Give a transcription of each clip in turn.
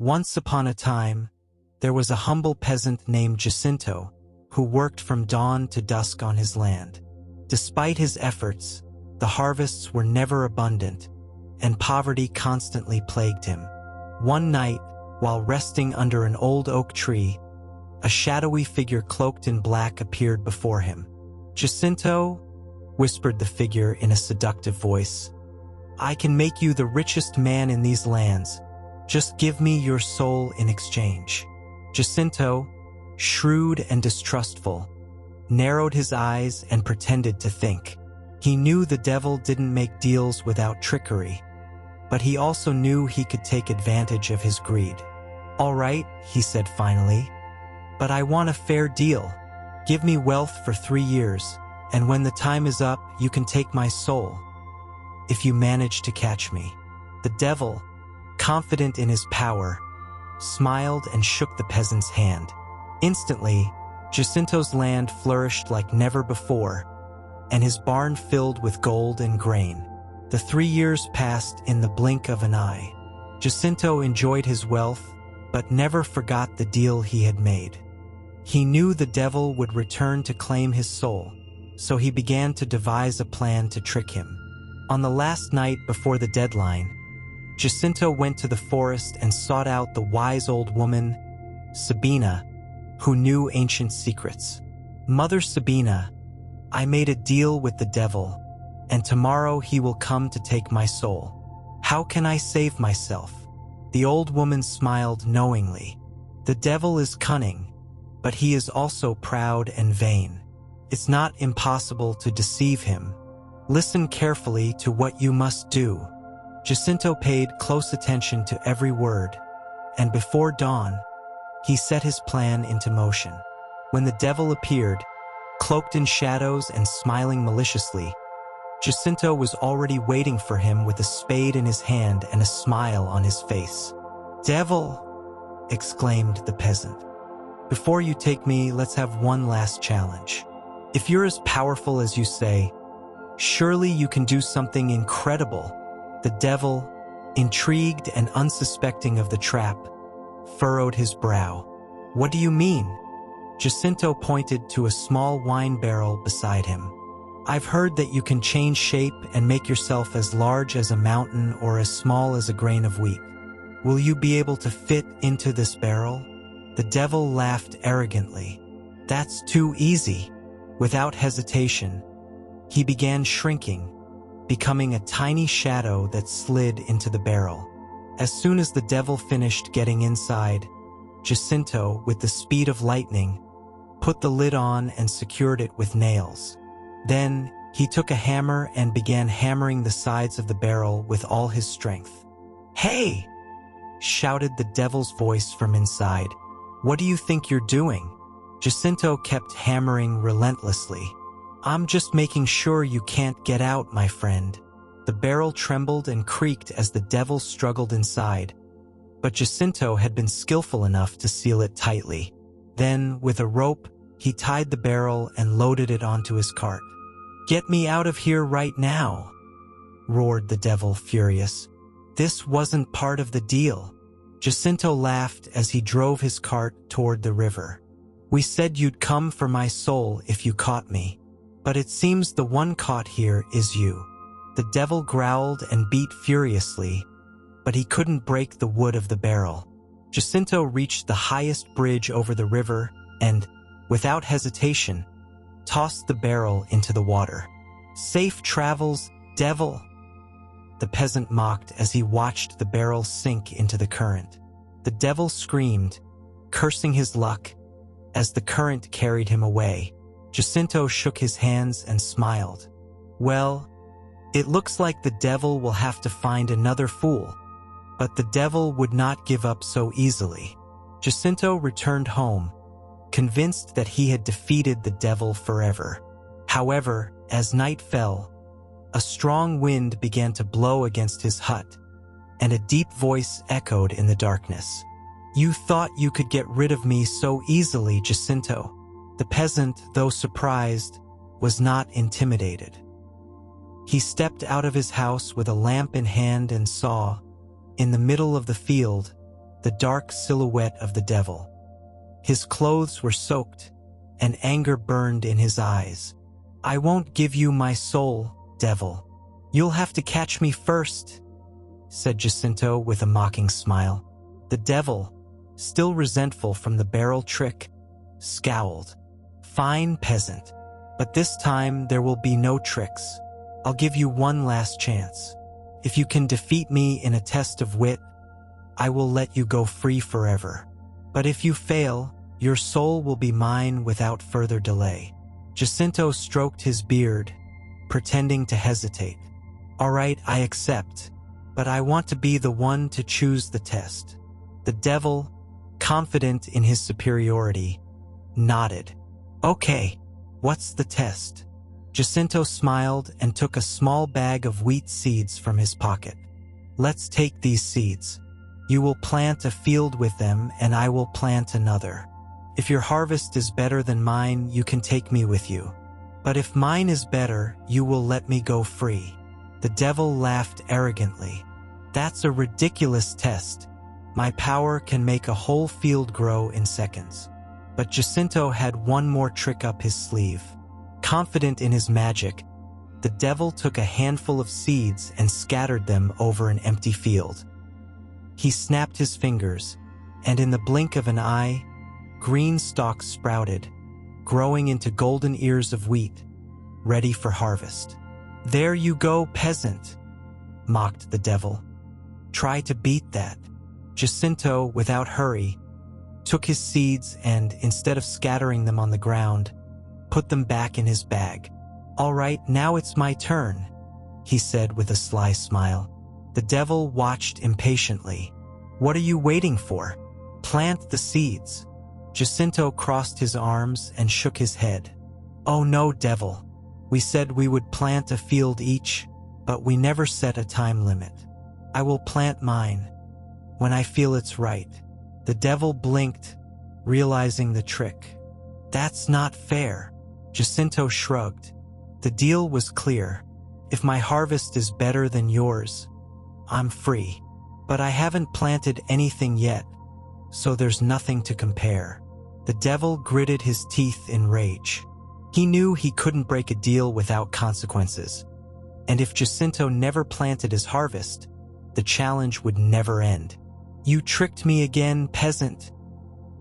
Once upon a time, there was a humble peasant named Jacinto who worked from dawn to dusk on his land. Despite his efforts, the harvests were never abundant, and poverty constantly plagued him. One night, while resting under an old oak tree, a shadowy figure cloaked in black appeared before him. "Jacinto," whispered the figure in a seductive voice, "I can make you the richest man in these lands. Just give me your soul in exchange." Jacinto, shrewd and distrustful, narrowed his eyes and pretended to think. He knew the devil didn't make deals without trickery, but he also knew he could take advantage of his greed. "All right," he said finally, "but I want a fair deal. Give me wealth for 3 years, and when the time is up, you can take my soul, if you manage to catch me." The devil, confident in his power, smiled and shook the peasant's hand. Instantly, Jacinto's land flourished like never before, and his barn filled with gold and grain. The 3 years passed in the blink of an eye. Jacinto enjoyed his wealth, but never forgot the deal he had made. He knew the devil would return to claim his soul, so he began to devise a plan to trick him. On the last night before the deadline, Jacinto went to the forest and sought out the wise old woman, Sabina, who knew ancient secrets. "Mother Sabina, I made a deal with the devil, and tomorrow he will come to take my soul. How can I save myself?" The old woman smiled knowingly. "The devil is cunning, but he is also proud and vain. It's not impossible to deceive him. Listen carefully to what you must do." Jacinto paid close attention to every word, and before dawn, he set his plan into motion. When the devil appeared, cloaked in shadows and smiling maliciously, Jacinto was already waiting for him with a spade in his hand and a smile on his face. "Devil!" exclaimed the peasant. "Before you take me, let's have one last challenge. If you're as powerful as you say, surely you can do something incredible." The devil, intrigued and unsuspecting of the trap, furrowed his brow. "What do you mean?" Jacinto pointed to a small wine barrel beside him. "I've heard that you can change shape and make yourself as large as a mountain or as small as a grain of wheat. Will you be able to fit into this barrel?" The devil laughed arrogantly. "That's too easy." Without hesitation, he began shrinking, becoming a tiny shadow that slid into the barrel. As soon as the devil finished getting inside, Jacinto, with the speed of lightning, put the lid on and secured it with nails. Then, he took a hammer and began hammering the sides of the barrel with all his strength. "Hey!" shouted the devil's voice from inside. "What do you think you're doing?" Jacinto kept hammering relentlessly. "I'm just making sure you can't get out, my friend." The barrel trembled and creaked as the devil struggled inside, but Jacinto had been skillful enough to seal it tightly. Then, with a rope, he tied the barrel and loaded it onto his cart. "Get me out of here right now!" roared the devil, furious. "This wasn't part of the deal." Jacinto laughed as he drove his cart toward the river. "We said you'd come for my soul if you caught me. But it seems the one caught here is you." The devil growled and beat furiously, but he couldn't break the wood of the barrel. Jacinto reached the highest bridge over the river and, without hesitation, tossed the barrel into the water. "Safe travels, devil!" the peasant mocked as he watched the barrel sink into the current. The devil screamed, cursing his luck, as the current carried him away. Jacinto shook his hands and smiled. "Well, it looks like the devil will have to find another fool." But the devil would not give up so easily. Jacinto returned home, convinced that he had defeated the devil forever. However, as night fell, a strong wind began to blow against his hut, and a deep voice echoed in the darkness. "You thought you could get rid of me so easily, Jacinto." The peasant, though surprised, was not intimidated. He stepped out of his house with a lamp in hand and saw, in the middle of the field, the dark silhouette of the devil. His clothes were soaked, and anger burned in his eyes. "I won't give you my soul, devil. You'll have to catch me first," said Jacinto with a mocking smile. The devil, still resentful from the barrel trick, scowled. "Fine, peasant, but this time there will be no tricks. I'll give you one last chance. If you can defeat me in a test of wit, I will let you go free forever. But if you fail, your soul will be mine without further delay." Jacinto stroked his beard, pretending to hesitate. "All right, I accept, but I want to be the one to choose the test." The devil, confident in his superiority, nodded. "Okay, what's the test?" Jacinto smiled and took a small bag of wheat seeds from his pocket. "Let's take these seeds. You will plant a field with them, and I will plant another. If your harvest is better than mine, you can take me with you. But if mine is better, you will let me go free." The devil laughed arrogantly. "That's a ridiculous test. My power can make a whole field grow in seconds." But Jacinto had one more trick up his sleeve. Confident in his magic, the devil took a handful of seeds and scattered them over an empty field. He snapped his fingers, and in the blink of an eye, green stalks sprouted, growing into golden ears of wheat, ready for harvest. "There you go, peasant," mocked the devil. "Try to beat that." Jacinto, without hurry, took his seeds and, instead of scattering them on the ground, put them back in his bag. "All right, now it's my turn," he said with a sly smile. The devil watched impatiently. "What are you waiting for? Plant the seeds." Jacinto crossed his arms and shook his head. "Oh no, devil. We said we would plant a field each, but we never set a time limit. I will plant mine when I feel it's right." The devil blinked, realizing the trick. "That's not fair." Jacinto shrugged. "The deal was clear. If my harvest is better than yours, I'm free. But I haven't planted anything yet, so there's nothing to compare." The devil gritted his teeth in rage. He knew he couldn't break a deal without consequences, and if Jacinto never planted his harvest, the challenge would never end. "You tricked me again, peasant,"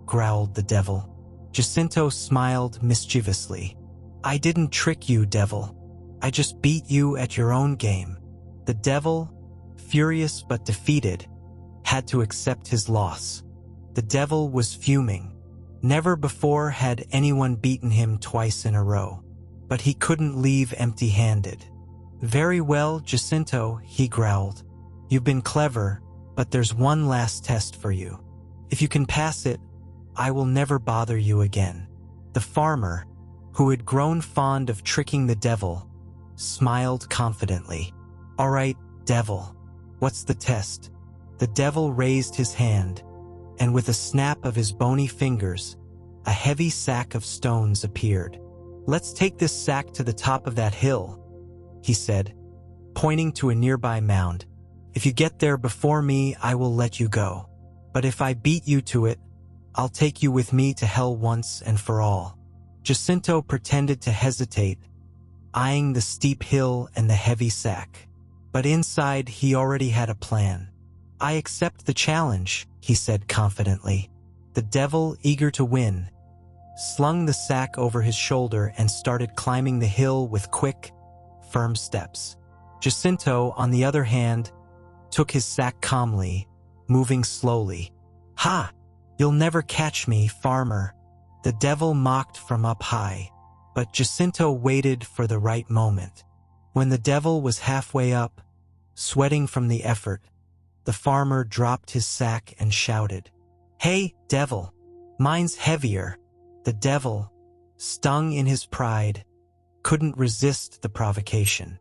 growled the devil. Jacinto smiled mischievously. "I didn't trick you, devil. I just beat you at your own game." The devil, furious but defeated, had to accept his loss. The devil was fuming. Never before had anyone beaten him twice in a row, but he couldn't leave empty-handed. "Very well, Jacinto," he growled. "You've been clever, but there's one last test for you. If you can pass it, I will never bother you again." The farmer, who had grown fond of tricking the devil, smiled confidently. "All right, devil, what's the test?" The devil raised his hand, and with a snap of his bony fingers, a heavy sack of stones appeared. "Let's take this sack to the top of that hill," he said, pointing to a nearby mound. "If you get there before me, I will let you go. But if I beat you to it, I'll take you with me to hell once and for all." Jacinto pretended to hesitate, eyeing the steep hill and the heavy sack. But inside, he already had a plan. "I accept the challenge," he said confidently. The devil, eager to win, slung the sack over his shoulder and started climbing the hill with quick, firm steps. Jacinto, on the other hand, took his sack calmly, moving slowly. "Ha! You'll never catch me, farmer," the devil mocked from up high. But Jacinto waited for the right moment. When the devil was halfway up, sweating from the effort, the farmer dropped his sack and shouted, "Hey, devil, mine's heavier." The devil, stung in his pride, couldn't resist the provocation.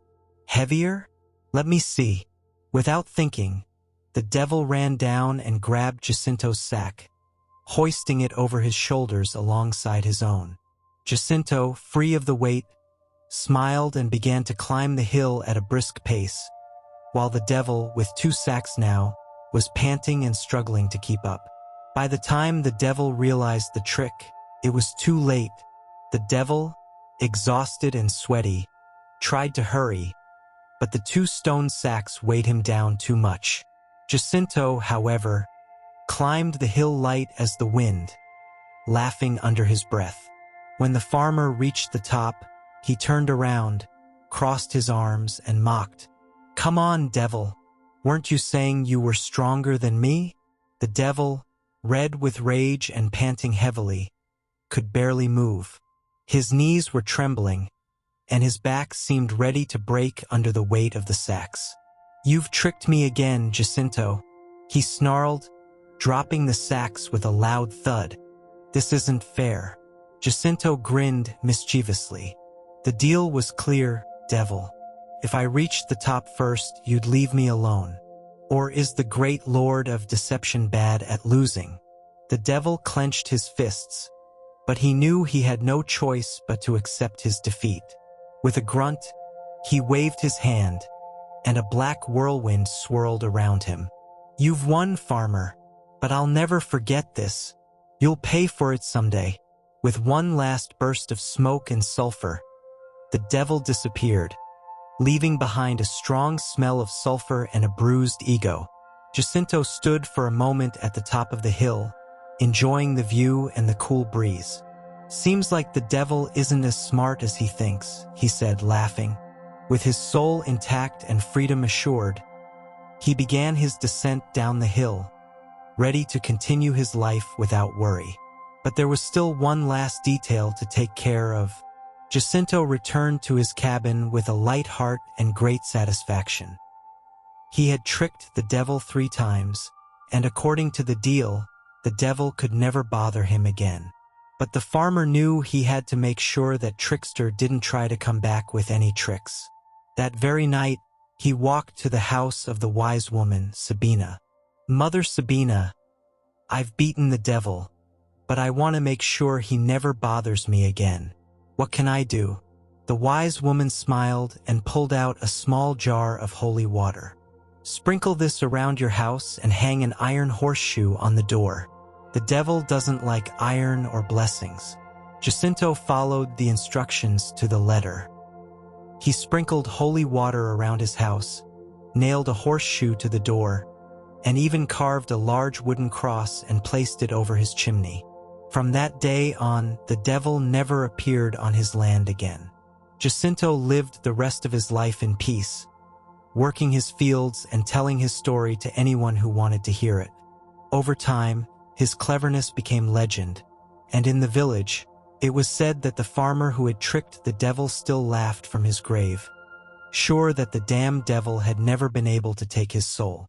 "Heavier? Let me see." Without thinking, the devil ran down and grabbed Jacinto's sack, hoisting it over his shoulders alongside his own. Jacinto, free of the weight, smiled and began to climb the hill at a brisk pace, while the devil, with two sacks now, was panting and struggling to keep up. By the time the devil realized the trick, it was too late. The devil, exhausted and sweaty, tried to hurry, but the 2 stone sacks weighed him down too much. Jacinto, however, climbed the hill light as the wind, laughing under his breath. When the farmer reached the top, he turned around, crossed his arms, and mocked. "Come on, devil. Weren't you saying you were stronger than me?" The devil, red with rage and panting heavily, could barely move. His knees were trembling, and his back seemed ready to break under the weight of the sacks. "You've tricked me again, Jacinto," he snarled, dropping the sacks with a loud thud. "This isn't fair." Jacinto grinned mischievously. "The deal was clear, devil. If I reached the top first, you'd leave me alone. Or is the great lord of deception bad at losing?" The devil clenched his fists, but he knew he had no choice but to accept his defeat. With a grunt, he waved his hand, and a black whirlwind swirled around him. "You've won, farmer, but I'll never forget this. You'll pay for it someday." With one last burst of smoke and sulfur, the devil disappeared, leaving behind a strong smell of sulfur and a bruised ego. Jacinto stood for a moment at the top of the hill, enjoying the view and the cool breeze. "Seems like the devil isn't as smart as he thinks," he said, laughing. With his soul intact and freedom assured, he began his descent down the hill, ready to continue his life without worry. But there was still one last detail to take care of. Jacinto returned to his cabin with a light heart and great satisfaction. He had tricked the devil 3 times, and according to the deal, the devil could never bother him again. But the farmer knew he had to make sure that Trickster didn't try to come back with any tricks. That very night, he walked to the house of the wise woman, Sabina. "Mother Sabina, I've beaten the devil, but I want to make sure he never bothers me again. What can I do?" The wise woman smiled and pulled out a small jar of holy water. "Sprinkle this around your house and hang an iron horseshoe on the door. The devil doesn't like iron or blessings." Jacinto followed the instructions to the letter. He sprinkled holy water around his house, nailed a horseshoe to the door, and even carved a large wooden cross and placed it over his chimney. From that day on, the devil never appeared on his land again. Jacinto lived the rest of his life in peace, working his fields and telling his story to anyone who wanted to hear it. Over time, his cleverness became legend, and in the village, it was said that the farmer who had tricked the devil still laughed from his grave, sure that the damned devil had never been able to take his soul.